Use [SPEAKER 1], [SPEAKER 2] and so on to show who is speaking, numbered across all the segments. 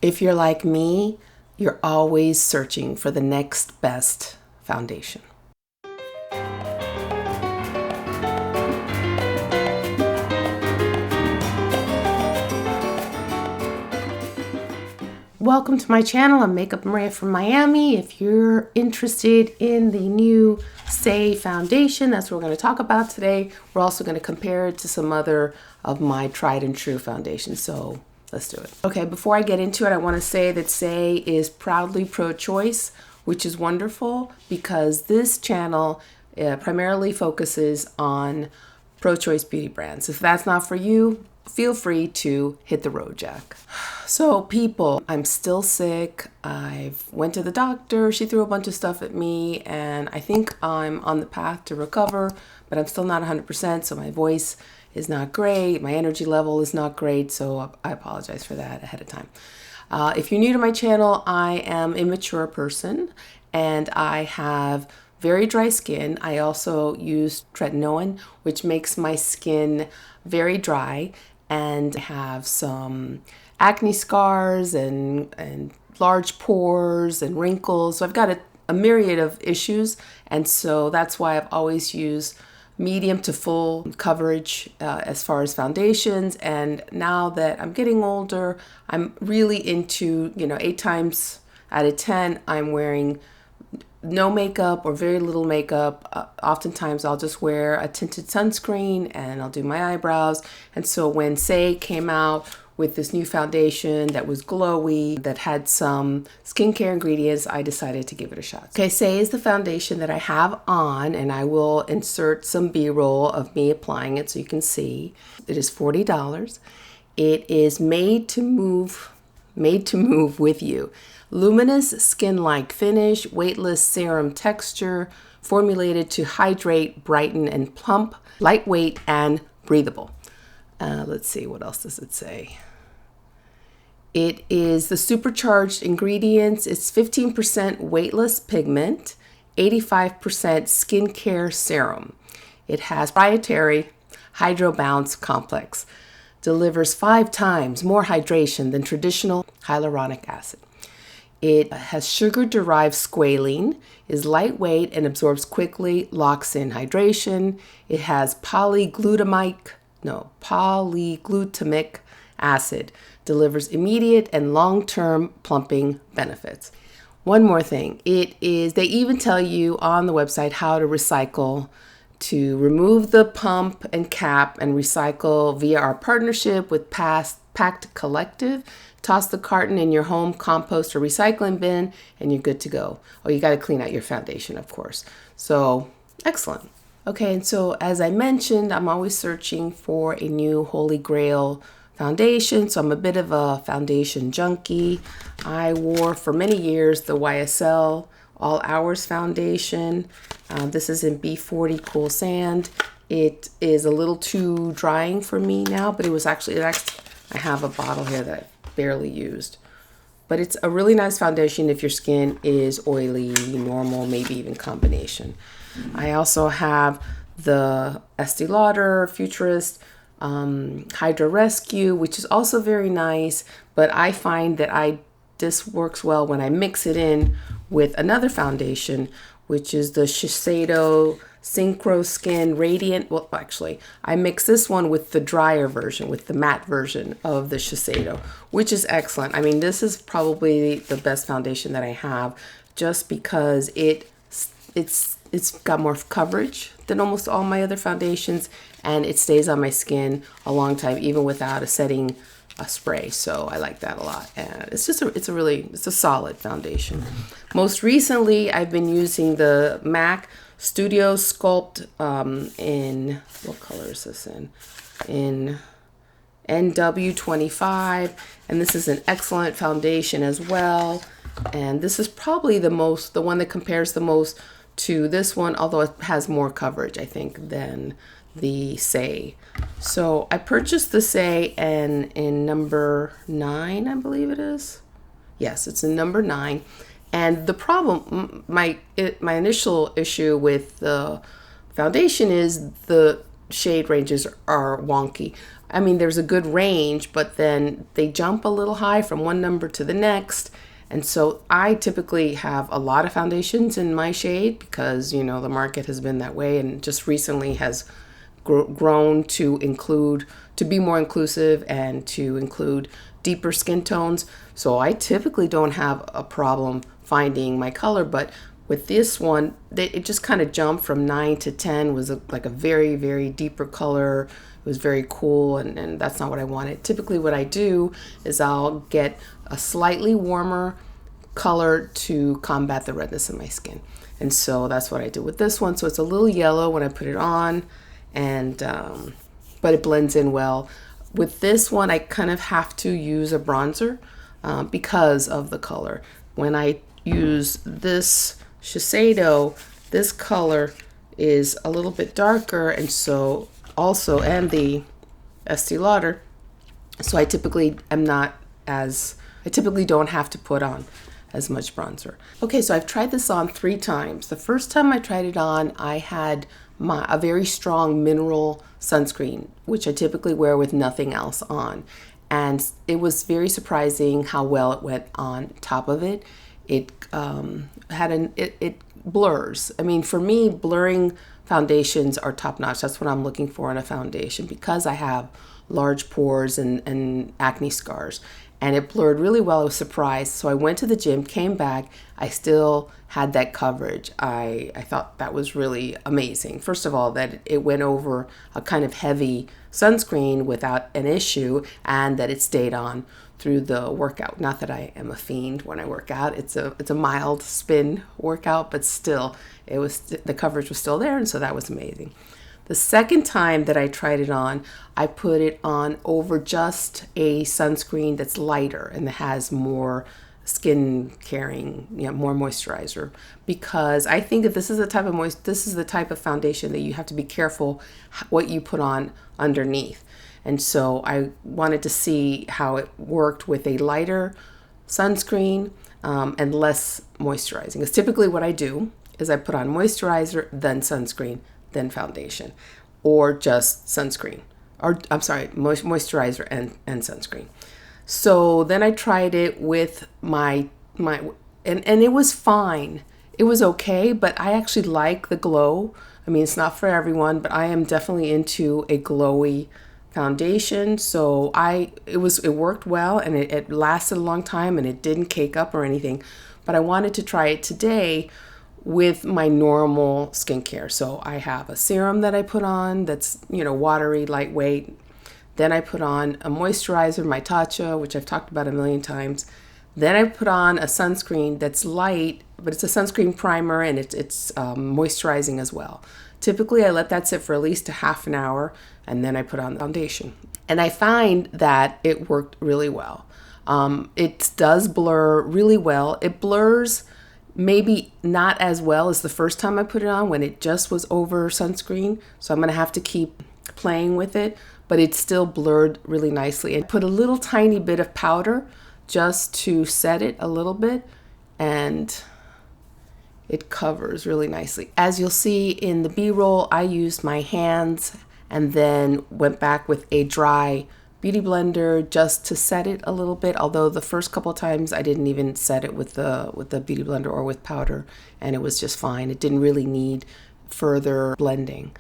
[SPEAKER 1] If you're like me, you're always searching for the next best foundation. Welcome to my channel. I'm Makeup Maria from Miami. If you're interested in the new SAIE foundation, that's what we're going to talk about today. We're also going to compare it to some other of my tried and true foundations. So let's do it. Okay, before I get into it, I want to say that SAIE is proudly pro-choice, which is wonderful because this channel primarily focuses on pro-choice beauty brands. If that's not for you, feel free to hit the road, Jack. So people, I'm still sick. I went to the doctor. She threw a bunch of stuff at me and I think I'm on the path to recover, but I'm still not 100%. So my voice is not great. My energy level is not great. So I apologize for that ahead of time. If you're new to my channel, I am a mature person and I have very dry skin. I also use tretinoin, which makes my skin very dry, and I have some acne scars and large pores and wrinkles. So I've got a myriad of issues, and so that's why I've always used medium to full coverage as far as foundations. And now that I'm getting older, I'm really into, 8 times out of 10, I'm wearing no makeup or very little makeup. Oftentimes I'll just wear a tinted sunscreen and I'll do my eyebrows. And so when SAIE came out with this new foundation that was glowy, that had some skincare ingredients, I decided to give it a shot. Okay, SAIE is the foundation that I have on, and I will insert some B-roll of me applying it so you can see. It is $40. It is made to move with you. Luminous skin-like finish, weightless serum texture, formulated to hydrate, brighten, and plump, lightweight, and breathable. Let's see, what else does it say? It is the supercharged ingredients. It's 15% weightless pigment, 85% skincare serum. It has proprietary hydrobounce complex. Delivers 5 times more hydration than traditional hyaluronic acid. It has sugar-derived squalene, is lightweight and absorbs quickly, locks in hydration. It has polyglutamic acid, delivers immediate and long-term plumping benefits. One more thing, they even tell you on the website how to recycle, to remove the pump and cap and recycle via our partnership with Pact Collective. Toss the carton in your home compost or recycling bin and you're good to go. Oh, you got to clean out your foundation, of course. So, excellent. Okay, and so as I mentioned, I'm always searching for a new holy grail foundation. So I'm a bit of a foundation junkie. I wore for many years the YSL All Hours foundation. This is in B40 Cool Sand. It is a little too drying for me now, but I have a bottle here that I barely used. But it's a really nice foundation if your skin is oily, normal, maybe even combination. I also have the Estee Lauder Futurist Hydra Rescue, which is also very nice, but I find that this works well when I mix it in with another foundation, which is the Shiseido Synchro Skin Radiant. Well, actually, I mix this one with the drier version, with the matte version of the Shiseido, which is excellent. I mean, this is probably the best foundation that I have, just because it's got more coverage than almost all my other foundations, and it stays on my skin a long time, even without a spray. So I like that a lot, and it's a solid foundation. Most recently, I've been using the MAC Studio Sculpt in, what color is this in NW25, and this is an excellent foundation as well. And this is probably the one that compares the most to this one, although it has more coverage, I think, than the SAIE. So I purchased the SAIE in number 9, I believe it is. Yes, it's in number 9. And the problem, my initial issue with the foundation is the shade ranges are wonky. I mean, there's a good range, but then they jump a little high from one number to the next. And so I typically have a lot of foundations in my shade because, you know, the market has been that way and just recently has grown to be more inclusive and to include deeper skin tones. So I typically don't have a problem finding my color, but with this one, it just kind of jumped from 9 to 10, was like a very, very deeper color. It was very cool, and that's not what I wanted. Typically what I do is I'll get a slightly warmer color to combat the redness in my skin. And so that's what I do with this one. So it's a little yellow when I put it on, and but it blends in well. With this one, I kind of have to use a bronzer because of the color. When I use this Shiseido, this color is a little bit darker, and so also, and the Estee Lauder, so I typically don't have to put on as much bronzer. Okay, so I've tried this on 3 times. The first time I tried it on, I had a very strong mineral sunscreen, which I typically wear with nothing else on. And it was very surprising how well it went on top of it. It blurs. I mean, for me, blurring foundations are top notch. That's what I'm looking for in a foundation because I have large pores and acne scars. And it blurred really well. I was surprised. So I went to the gym, came back. I still had that coverage. I thought that was really amazing. First of all, that it went over a kind of heavy sunscreen without an issue, and that it stayed on through the workout. Not that I am a fiend when I work out. It's a mild spin workout, but still, the coverage was still there, and so that was amazing. The second time that I tried it on, I put it on over just a sunscreen that's lighter and that has more skin caring, more moisturizer, because I think that this is the type of foundation that you have to be careful what you put on underneath. And so I wanted to see how it worked with a lighter sunscreen and less moisturizing. Because typically what I do is I put on moisturizer, then sunscreen, then foundation, or just sunscreen, or I'm sorry, moisturizer and sunscreen. So then I tried it with and it was fine. It was okay, but I actually like the glow. I mean, it's not for everyone, but I am definitely into a glowy foundation. So it worked well, and it lasted a long time, and it didn't cake up or anything. But I wanted to try it today with my normal skincare. So I have a serum that I put on that's, watery, lightweight. Then I put on a moisturizer, my Tatcha, which I've talked about a million times. Then I put on a sunscreen that's light, but it's a sunscreen primer, and it's moisturizing as well. Typically, I let that sit for at least a half an hour, and then I put on the foundation. And I find that it worked really well. It does blur really well. It blurs maybe not as well as the first time I put it on when it just was over sunscreen. So I'm going to have to keep playing with it, but it still blurred really nicely. And put a little tiny bit of powder just to set it a little bit, and it covers really nicely. As you'll see in the B-roll, I used my hands and then went back with a dry beauty blender just to set it a little bit, although the first couple of times I didn't even set it with the beauty blender or with powder, and it was just fine. It didn't really need further blending.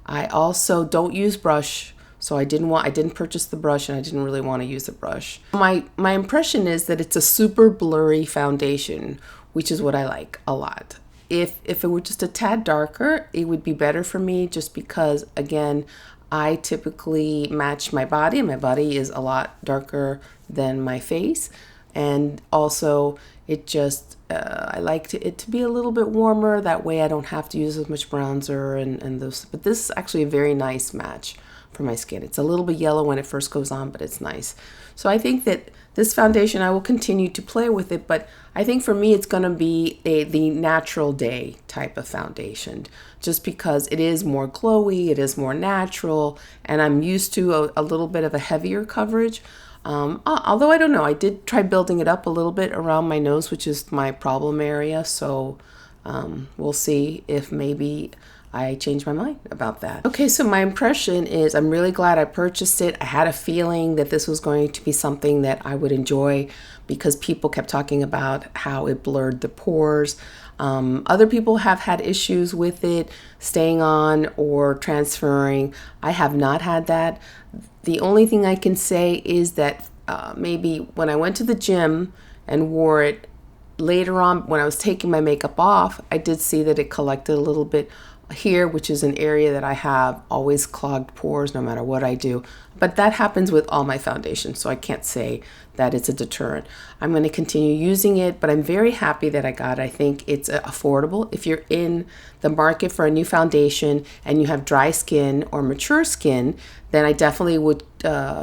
[SPEAKER 1] I also don't use brush, so I didn't purchase the brush, and I didn't really want to use the brush. My impression is that it's a super blurry foundation, which is what I like a lot. If it were just a tad darker, it would be better for me, just because, again, I typically match my body, and my body is a lot darker than my face. And also, I like it to be a little bit warmer. That way I don't have to use as much bronzer and those. But this is actually a very nice match for my skin. It's a little bit yellow when it first goes on, but it's nice. So I think that this foundation, I will continue to play with it, but I think for me it's going to be the natural day type of foundation, just because it is more glowy, it is more natural, and I'm used to a little bit of a heavier coverage. Although I don't know, I did try building it up a little bit around my nose, which is my problem area, so we'll see if maybe I changed my mind about that. Okay, so my impression is I'm really glad I purchased it. I had a feeling that this was going to be something that I would enjoy because people kept talking about how it blurred the pores. Other people have had issues with it staying on or transferring. I have not had that. The only thing I can say is that maybe when I went to the gym and wore it later on, when I was taking my makeup off, I did see that it collected a little bit here, which is an area that I have always clogged pores no matter what I do. But that happens with all my foundations, so I can't say that it's a deterrent. I'm going to continue using it, but I'm very happy that I got it. I think it's affordable. If you're in the market for a new foundation and you have dry skin or mature skin, then I definitely would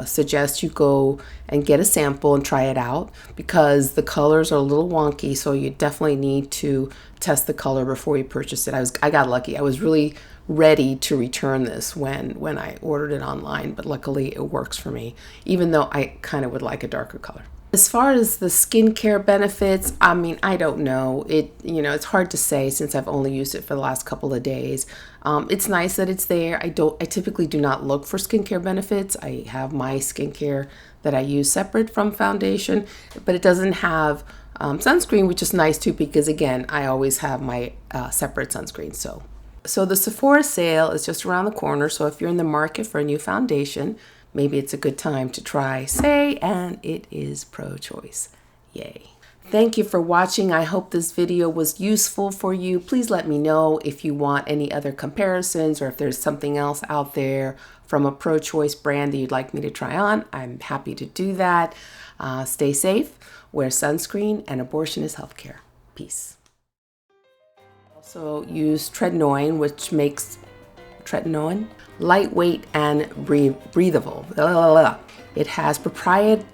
[SPEAKER 1] suggest you go and get a sample and try it out, because the colors are a little wonky, so you definitely need to test the color before you purchase it. I got lucky. I was really ready to return this when I ordered it online, but luckily it works for me, even though I kind of would like a darker color. As far as the skincare benefits, I mean, I don't know. It's hard to say since I've only used it for the last couple of days. It's nice that it's there. I typically do not look for skincare benefits. I have my skincare that I use separate from foundation, but it doesn't have sunscreen, which is nice too, because again, I always have my separate sunscreen. So the Sephora sale is just around the corner. So if you're in the market for a new foundation, maybe it's a good time to try SAIE, and it is Prochoice. Yay. Thank you for watching. I hope this video was useful for you. Please let me know if you want any other comparisons or if there's something else out there from a Prochoice brand that you'd like me to try on. I'm happy to do that. Stay safe, wear sunscreen, and abortion is healthcare. Peace. Also use tretinoin, which makes lightweight and breathable. It has proprietary